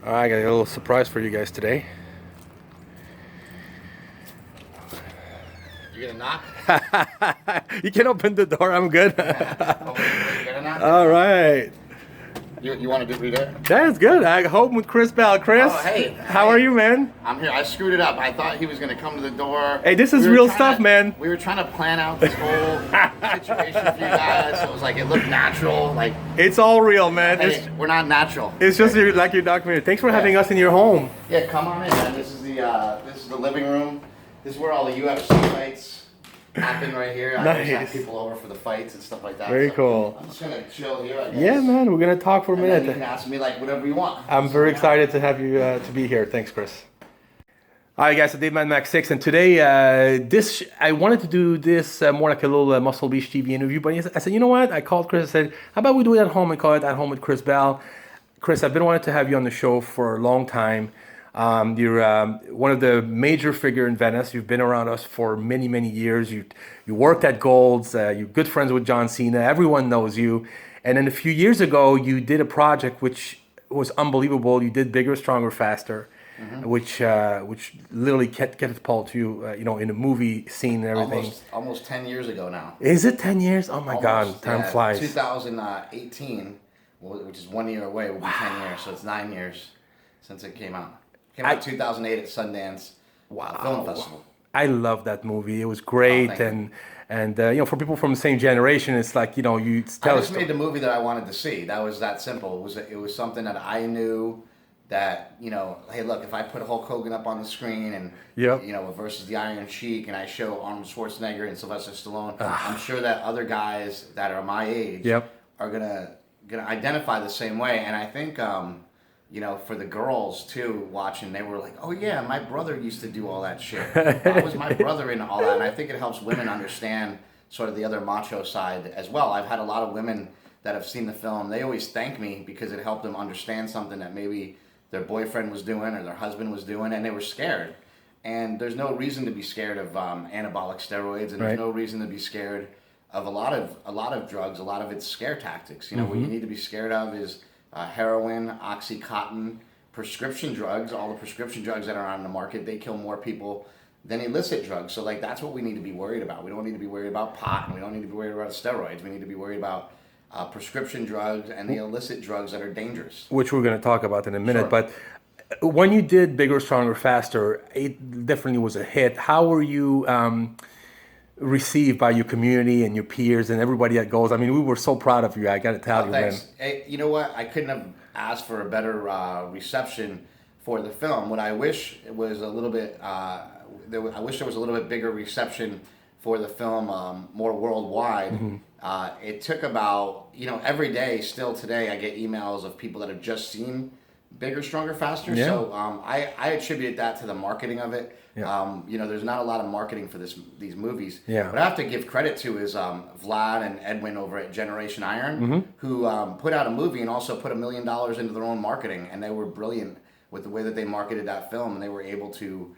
I got a little surprise for you guys today. You're gonna knock? You can open the door. I'm good. Oh, you're gonna knock? All right. You want to read it? That's good. I home with Chris Bell. Chris, Oh, hey. how are you, man? I'm here. I screwed it up. I thought he was gonna come to the door. Hey, this is We were real trying stuff, to- man. We were trying to plan out this whole situation for you guys. So it was like it looked natural. Like, It's all real, man. hey, we're not natural. It's just like your documentary. Thanks for having us in your home. Yeah, come on in, man. This is the living room. This is where all the UFC fights happen right here. I always have Nice. people over for the fights and stuff like that. Very So cool. I'm just gonna chill here, I guess. Yeah, man. We're gonna talk for a And then you minute. can ask me like whatever you want. I'm very excited to have you to be here. Thanks, Chris. Hi guys, so Dave Mad Max 6, and today I wanted to do this more like a little Muscle Beach TV interview, but I said, you know what? I called Chris and said, how about we do it at home and call it At Home with Chris Bell. Chris, I've been wanting to have you on the show for a long time. You're one of the major figure in Venice. You've been around us for many, many years. You worked at Gold's. You're good friends with John Cena. Everyone knows you. And then a few years ago, you did a project which was unbelievable. You did Bigger, Stronger, Faster, which literally catapulted you, in the movie scene and everything. Almost 10 years ago now. Is it 10 years? Oh my God, Almost, time yeah. flies. 2018, which is 1 year away, will be 10 years. So it's 9 years since it came out. Came out 2008 at Sundance Film Festival. I love that movie. It was great, thank you. and for people from the same generation, it's like you tell I a just made the movie that I wanted to see. That was that simple. It was something that I knew that hey, look, if I put Hulk Hogan up on the screen and Yep. versus the Iron Sheik, and I show Arnold Schwarzenegger and Sylvester Stallone, I'm sure that other guys that are my age Yep. are gonna identify the same way. And I think for the girls too watching, they were like, oh yeah, my brother used to do all that shit. That was my brother in all that. And I think it helps women understand sort of the other macho side as well. I've had a lot of women that have seen the film. They always thank me because it helped them understand something that maybe their boyfriend was doing or their husband was doing, and they were scared. And there's no reason to be scared of anabolic steroids, and there's no reason to be scared of a lot of drugs. A lot of it's scare tactics. What you need to be scared of is heroin, Oxycontin, prescription drugs. All the prescription drugs that are on the market, they kill more people than illicit drugs. So that's what we need to be worried about. We don't need to be worried about pot, and we don't need to be worried about steroids. We need to be worried about prescription drugs and the illicit drugs that are dangerous. which we're going to talk about in a minute. Sure. But when you did Bigger, Stronger, Faster, it definitely was a hit. How were you received by your community and your peers and everybody that goes? I mean, we were so proud of you. I got to tell you, man. Thanks. Hey, you know what? I couldn't have asked for a better reception for the film. What I wish it was a little bit. I wish there was a little bit bigger reception for the film, more worldwide. It took about every day, still today, I get emails of people that have just seen Bigger, Stronger, Faster. Yeah. So I attribute that to the marketing of it. Yeah. There's not a lot of marketing for these movies. Yeah. What I have to give credit to is Vlad and Edwin over at Generation Iron, who put out a movie and also put $1 million into their own marketing, and they were brilliant with the way that they marketed that film, and they were able to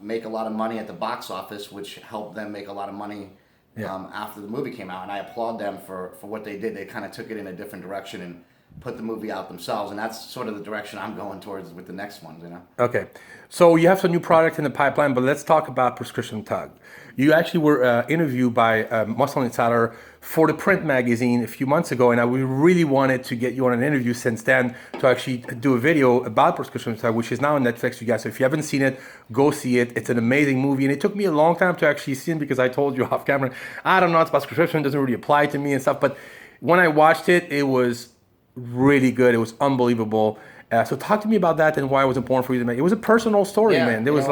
make a lot of money at the box office, which helped them make a lot of money after the movie came out. And I applaud them for what they did. They kind of took it in a different direction and put the movie out themselves, and that's sort of the direction I'm going towards with the next ones. Okay, so you have some new products in the pipeline, but let's talk about Prescription Tug. You actually were interviewed by Muscle Insider for the print magazine a few months ago, and we really wanted to get you on an interview since then to actually do a video about Prescription Tug, which is now on Netflix, you guys. So if you haven't seen it, go see it. It's an amazing movie, and it took me a long time to actually see it because I told you off camera, I don't know, it's about prescription, it doesn't really apply to me and stuff, but when I watched it, it was really good. It was unbelievable. So talk to me about that and why it was important for you to make. It was a personal story, man. There was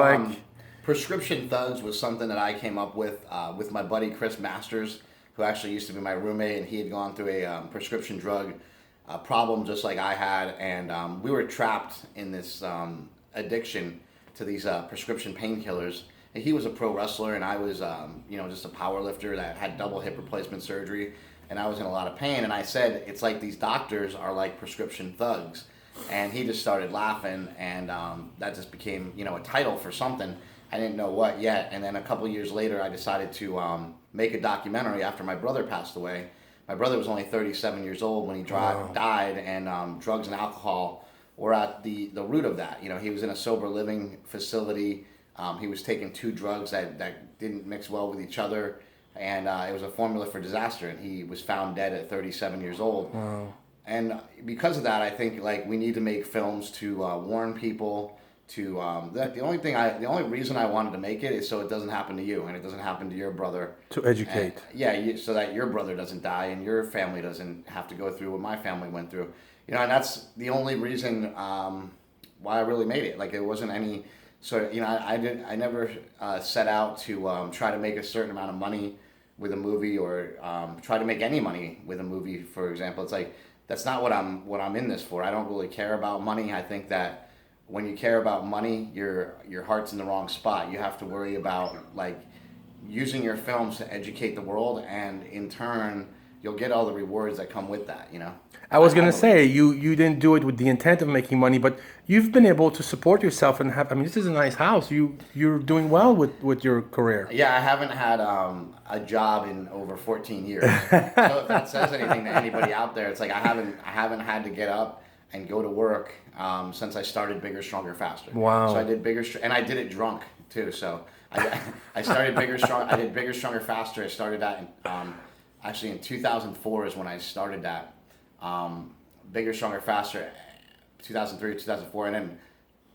Prescription Thugs was something that I came up with my buddy Chris Masters, who actually used to be my roommate, and he had gone through a prescription drug problem just like I had, and we were trapped in this addiction to these prescription painkillers. And he was a pro wrestler, and I was just a power lifter that had double hip replacement surgery, and I was in a lot of pain. And I said, it's like these doctors are like prescription thugs. And he just started laughing, and that just became, a title for something. I didn't know what yet. And then a couple years later, I decided to make a documentary after my brother passed away. My brother was only 37 years old when he died, and drugs and alcohol were at the root of that. You know, he was in a sober living facility. He was taking 2 drugs that didn't mix well with each other, and it was a formula for disaster. And he was found dead at 37 years old. Wow. And because of that, I think like we need to make films to warn people. The only reason I wanted to make it is so it doesn't happen to you and it doesn't happen to your brother. To educate. So that your brother doesn't die and your family doesn't have to go through what my family went through. You know, and that's the only reason why I really made it. Like it wasn't any. So you know, I never set out to try to make a certain amount of money with a movie or try to make any money with a movie. For example, it's like that's not what I'm in this for. I don't really care about money. I think that when you care about money, your heart's in the wrong spot. You have to worry about like using your films to educate the world, and in turn, you'll get all the rewards that come with that. You know. I was gonna say you didn't do it with the intent of making money, but you've been able to support yourself and have. I mean, this is a nice house. You're doing well with your career. Yeah, I haven't had a job in over 14 years. So if that says anything to anybody out there, it's like I haven't had to get up and go to work since I started Bigger, Stronger, Faster. Wow. So I did and I did it drunk too. So I started Bigger, Stronger. I did Bigger, Stronger, Faster. I started that actually in 2004 is when I started that. Bigger, Stronger, Faster, 2003, 2004, and then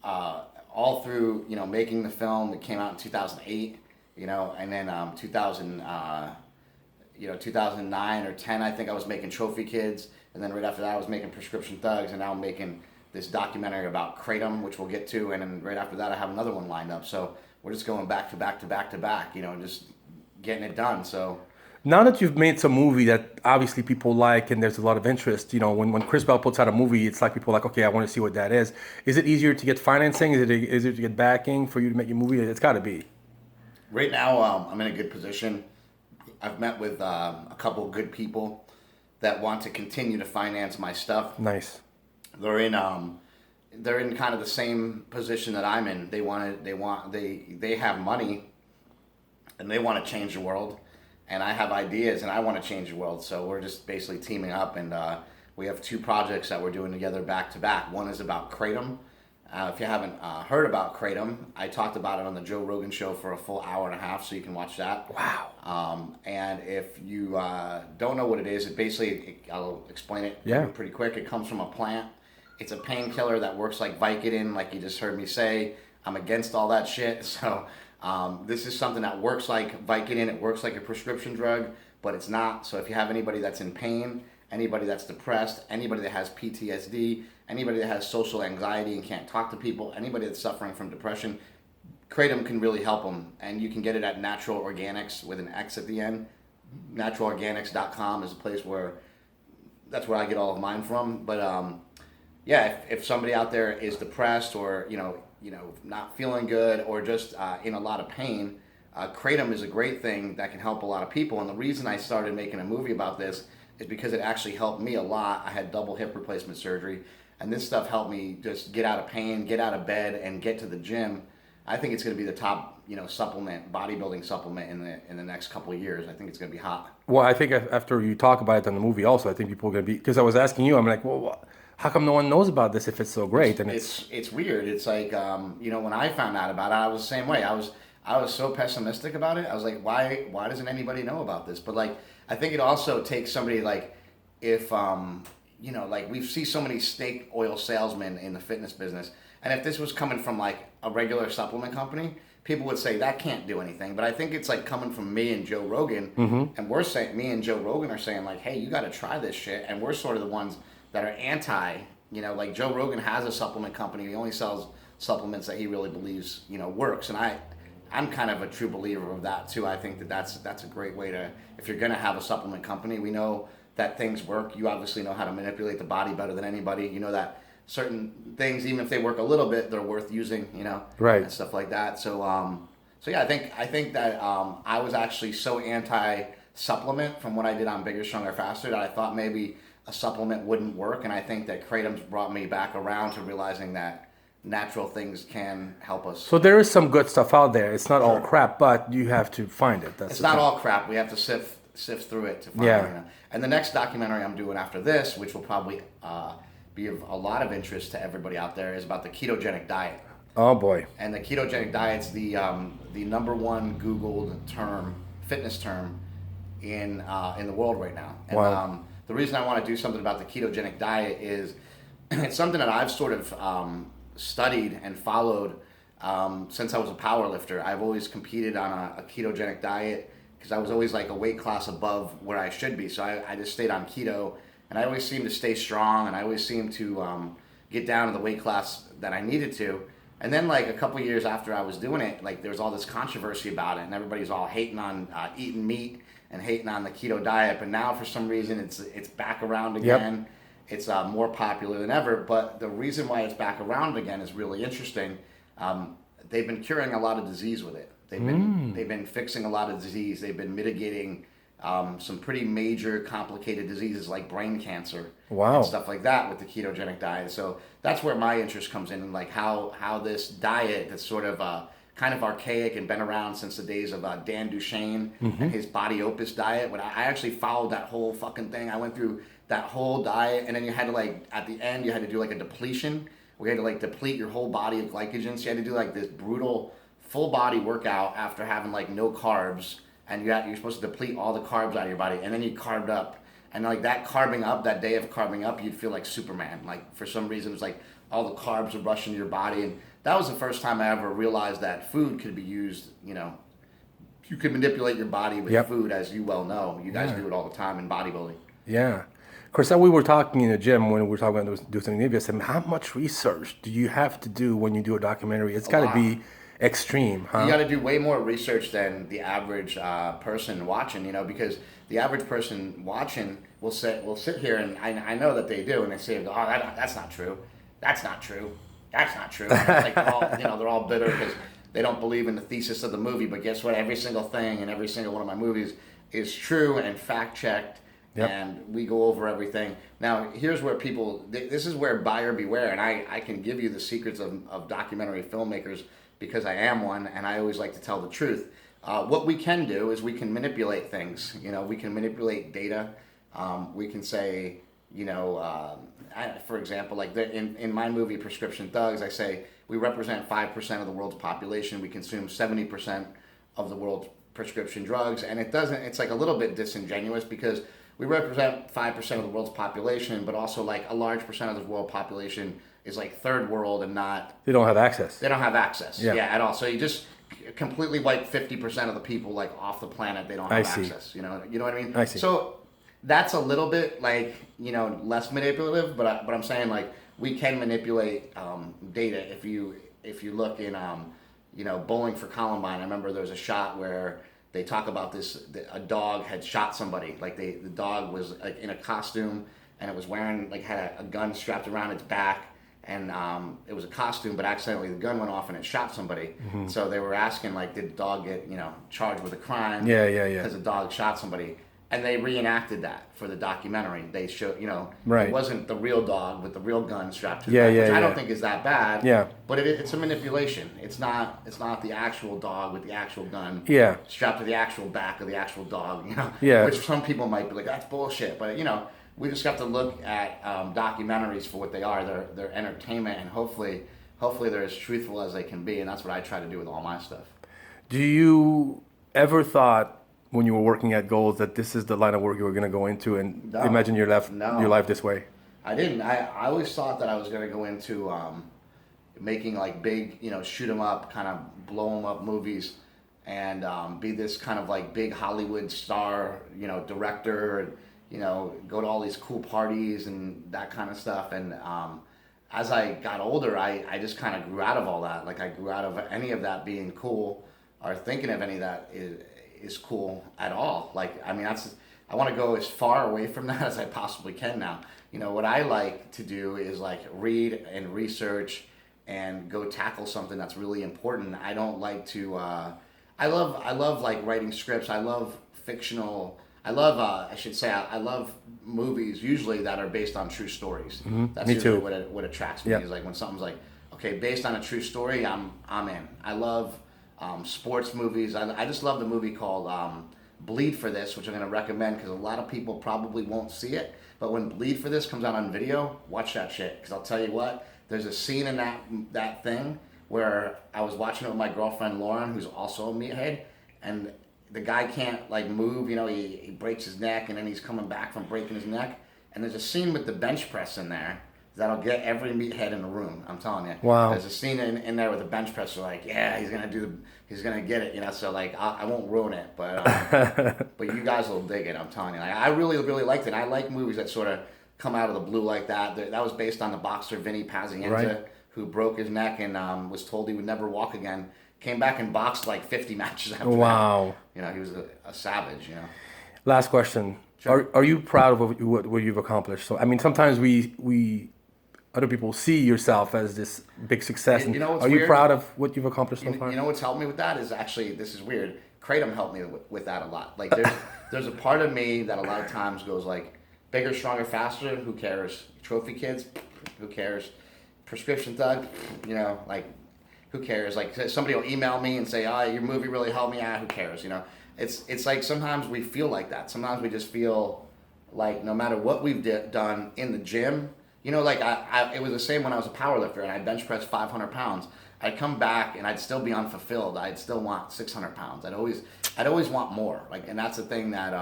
all through making the film. It came out in 2008. And then 2009 or 10, I think I was making Trophy Kids. And then right after that, I was making Prescription Thugs, and now I'm making this documentary about kratom, which we'll get to. And then right after that, I have another one lined up. So we're just going back to back to back to back, just getting it done. So now that you've made some movie that obviously people like and there's a lot of interest, when Chris Bell puts out a movie, it's like people are like, okay, I want to see what that is. Is it easier to get financing? Is it easier to get backing for you to make your movie? It's got to be. Right now, I'm in a good position. I've met with a couple of good people that want to continue to finance my stuff. Nice. They're in kind of the same position that I'm in. They have money, and they want to change the world, and I have ideas, and I want to change the world. So we're just basically teaming up, and we have 2 projects that we're doing together back to back. One is about kratom. If you haven't heard about kratom, I talked about it on the Joe Rogan show for a full hour and a half, so you can watch that. Wow. And if you don't know what it is, I'll explain it pretty quick. It comes from a plant. It's a painkiller that works like Vicodin, like you just heard me say. I'm against all that shit. So this is something that works like Vicodin. It works like a prescription drug, but it's not. So if you have anybody that's in pain, anybody that's depressed, anybody that has PTSD, anybody that has social anxiety and can't talk to people, anybody that's suffering from depression, kratom can really help them. And you can get it at Natural Organics with an X at the end. Naturalorganics.com is a place that's where I get all of mine from. But if somebody out there is depressed or not feeling good or just in a lot of pain, kratom is a great thing that can help a lot of people. And the reason I started making a movie about this is because it actually helped me a lot. I had double hip replacement surgery, and this stuff helped me just get out of pain, get out of bed, and get to the gym. I think it's going to be the top, bodybuilding supplement in the next couple of years. I think it's going to be hot. Well, I think after you talk about it on the movie, also, I think people are going to be, because I was asking you, I'm like, well, how come no one knows about this if it's so great? And it's weird. It's like when I found out about it, I was the same way. I was so pessimistic about it. I was like, why doesn't anybody know about this? But like, I think it also takes somebody like, if like we see so many snake oil salesmen in the fitness business, and if this was coming from like a regular supplement company, people would say that can't do anything. But I think it's like coming from me and Joe Rogan, and me and Joe Rogan are saying like, hey, you got to try this shit, and we're sort of the ones that are anti. Like Joe Rogan has a supplement company. He only sells supplements that he really believes works, and I'm kind of a true believer of that too. I think that's a great way to, if you're going to have a supplement company, we know that things work. You obviously know how to manipulate the body better than anybody. You know that certain things, even if they work a little bit, they're worth using, right, and stuff like that. So yeah, I think that I was actually so anti-supplement from what I did on Bigger, Stronger, Faster that I thought maybe a supplement wouldn't work, and I think that kratom's brought me back around to realizing that natural things can help us. So there is some good stuff out there. It's not all crap, but you have to find it. It's not all crap. We have to sift through it to find it. And the next documentary I'm doing after this, which will probably be of a lot of interest to everybody out there is about the ketogenic diet. Oh boy. And the ketogenic diet's the number one Googled term, fitness term, in the world right now. And Wow. the reason I want to do something about the ketogenic diet is it's something that I've sort of studied and followed since I was a power lifter. I've always competed on a ketogenic diet because I was always like a weight class above where I should be. So I just stayed on keto, and I always seemed to stay strong, and I always seemed to get down to the weight class that I needed to. And then like a couple years after I was doing it, like there was all this controversy about it, and everybody's all hating on eating meat and hating on the keto diet. But now for some reason it's back around again. Yep. It's more popular than ever. But the reason why it's back around again is really interesting. They've been curing a lot of disease with it. They've been fixing a lot of disease. They've been mitigating some pretty major complicated diseases like brain cancer. Wow. And stuff like that with the ketogenic diet. So that's where my interest comes in, like how this diet that's sort of kind of archaic and been around since the days of Dan Duchaine and his body opus diet. When I actually followed that whole fucking thing, I went through that whole diet, and then you had to like at the end you had to do like a depletion. We had to like deplete your whole body of glycogen. So you had to do like this brutal full body workout after having like no carbs, and you're supposed to deplete all the carbs out of your body, and then you carved up. And like that carbing up, that day of carbing up, you'd feel like Superman. Like for some reason, it was like all the carbs would rush into your body. And that was the first time I ever realized that food could be used, you could manipulate your body with food, as you well know. You guys do it all the time in bodybuilding. Yeah. Of course, we were talking in the gym when we were talking about doing something. I said, how much research do you have to do when you do a documentary? It's got to be extreme, huh? You got to do way more research than the average person watching, because the average person watching will sit here, and I know that they do, and they say, oh, that's not true. That's not true. That's not true. And it's like they're all bitter because they don't believe in the thesis of the movie. But guess what? Every single thing in every single one of my movies is true and fact checked. Yep. And we go over everything. Now, here's where this is where buyer beware, and I can give you the secrets of documentary filmmakers because I am one, and I always like to tell the truth. What we can do is we can manipulate things. We can manipulate data. We can say, for example, like in my movie Prescription Thugs, I say we represent 5% of the world's population. We consume 70% of the world's prescription drugs, and it's like a little bit disingenuous because we represent 5% of the world's population, but also like a large percent of the world population is like third world and not. They don't have access. They don't have access. Yeah, at all. So you just completely wipe 50% of the people like off the planet. They don't have access. You know what I mean? I see. So that's a little bit like less manipulative, but I'm saying like we can manipulate data if you look in Bowling for Columbine. I remember there was a shot where they talk about a dog had shot somebody. Like the dog was like in a costume and it was wearing had a gun strapped around its back, and it was a costume, but accidentally the gun went off and it shot somebody. Mm-hmm. So they were asking did the dog get charged with a crime? Yeah. Because the dog shot somebody. And they reenacted that for the documentary. They showed, right. It wasn't the real dog with the real gun strapped to his back, which I don't think is that bad. Yeah. But it's a manipulation. It's not the actual dog with the actual gun. Yeah. Strapped to the actual back of the actual dog. Yeah. Which some people might be like, that's bullshit. But we just have to look at documentaries for what they are. They're entertainment, and hopefully they're as truthful as they can be. And that's what I try to do with all my stuff. Do you ever thought, when you were working at Goals, that this is the line of work you were going to go into, and imagine your life this way? I didn't. I always thought that I was going to go into making big, shoot 'em up, kind of blow 'em up movies, and be this kind of big Hollywood star, director, and go to all these cool parties and that kind of stuff. And as I got older, I just kind of grew out of all that. I grew out of any of that being cool or thinking of any of that is cool at all. I want to go as far away from that as I possibly can now. What I like to do is read and research and go tackle something that's really important. I don't like to I love writing scripts. I love fictional. I love movies usually that are based on true stories. Mm-hmm. That's Me usually too. what attracts me. Is when something's okay, based on a true story, I'm in. I love sports movies. I just love the movie called Bleed for This, which I'm going to recommend because a lot of people probably won't see it. But when Bleed for This comes out on video, watch that shit. Because I'll tell you what, there's a scene in that thing where I was watching it with my girlfriend Lauren, who's also a meathead, and the guy can't like move. You know, he breaks his neck, and then he's coming back from breaking his neck. And there's a scene with the bench press in there that'll get every meathead in the room. I'm telling you. Wow. There's a scene in there with the bench press. They're like, yeah, he's gonna get it. You know, so like I won't ruin it, but but you guys will dig it. I'm telling you. Like, I really liked it. I like movies that sort of come out of the blue like that. That was based on the boxer Vinny Pazienza, right, who broke his neck and was told he would never walk again. Came back and boxed like 50 matches after wow. that. You know, he was a savage. You know. Last question. Sure. Are you proud of what you've accomplished? So I mean, sometimes we other people see yourself as this big success. You know what's are you weird? Proud of what you've accomplished so far? You know what's helped me with that is actually, this is weird, kratom helped me with that a lot. Like there's a part of me that a lot of times goes like, bigger, stronger, faster, who cares? Trophy kids, who cares? Prescription thug, you know, like who cares? Like somebody will email me and say, oh, your movie really helped me, who cares? You know, it's like sometimes we feel like that. Sometimes we just feel like no matter what we've done in the gym, you know, like it was the same when I was a powerlifter and I bench pressed 500 pounds. I'd come back and I'd still be unfulfilled. I'd still want 600 pounds. I'd always want more. Like, and that's the thing that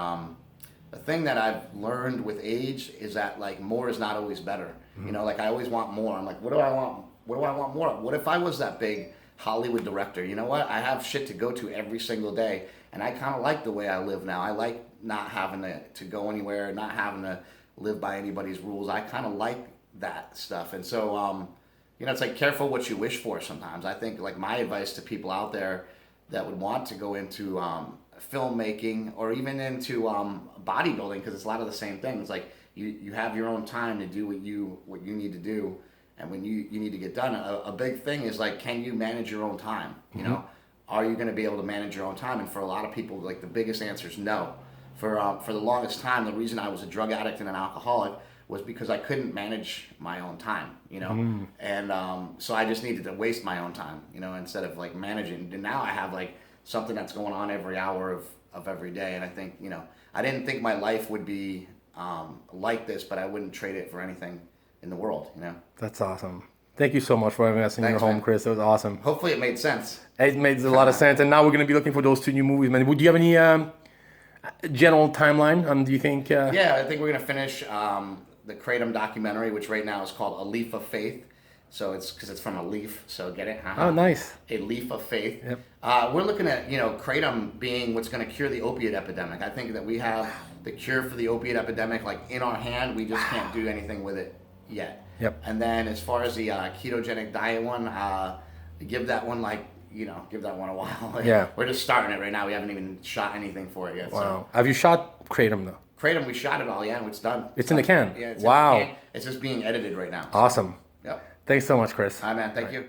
I've learned with age is that like more is not always better. Mm-hmm. You know, like I always want more. I'm like, what do I want? What do I want more of? What if I was that big Hollywood director? You know what? I have shit to go to every single day, and I kind of like the way I live now. I like not having to go anywhere, not having to live by anybody's rules. I kind of like that stuff. And so, you know, it's like careful what you wish for sometimes. I think like my advice to people out there that would want to go into filmmaking or even into bodybuilding, because it's a lot of the same things. Like you have your own time to do what you need to do. And when you need to get done, a big thing is like, can you manage your own time? You know, are you going to be able to manage your own time? And for a lot of people, like the biggest answer is no. For the longest time, the reason I was a drug addict and an alcoholic was because I couldn't manage my own time, you know? And so I just needed to waste my own time, you know, instead of like managing. And now I have like something that's going on every hour of every day. And I think, you know, I didn't think my life would be like this, but I wouldn't trade it for anything in the world, you know? That's awesome. Thank you so much for having us in your home, man. Chris. It was awesome. Hopefully it made sense. It made a lot of sense. And now we're going to be looking for those 2 new movies, man. Would you have any general timeline? Do you think? Yeah, I think we're going to finish the Kratom documentary, which right now is called A Leaf of Faith. So it's because it's from a leaf, so get it? Oh, nice. A Leaf of Faith. Yep. We're looking at, you know, kratom being what's going to cure the opiate epidemic. I think that we have the cure for the opiate epidemic like in our hand. We just can't do anything with it yet. Yep. And then as far as the ketogenic diet one, give that one a while. Yeah. We're just starting it right now. We haven't even shot anything for it yet. Wow. So. Have you shot kratom though? Kratom, we shot it all, yeah, and it's done. It's in the can? Yeah, it's wow. in the can. It's just being edited right now. Awesome. Yep. Thanks so much, Chris. All right, man. Thank you.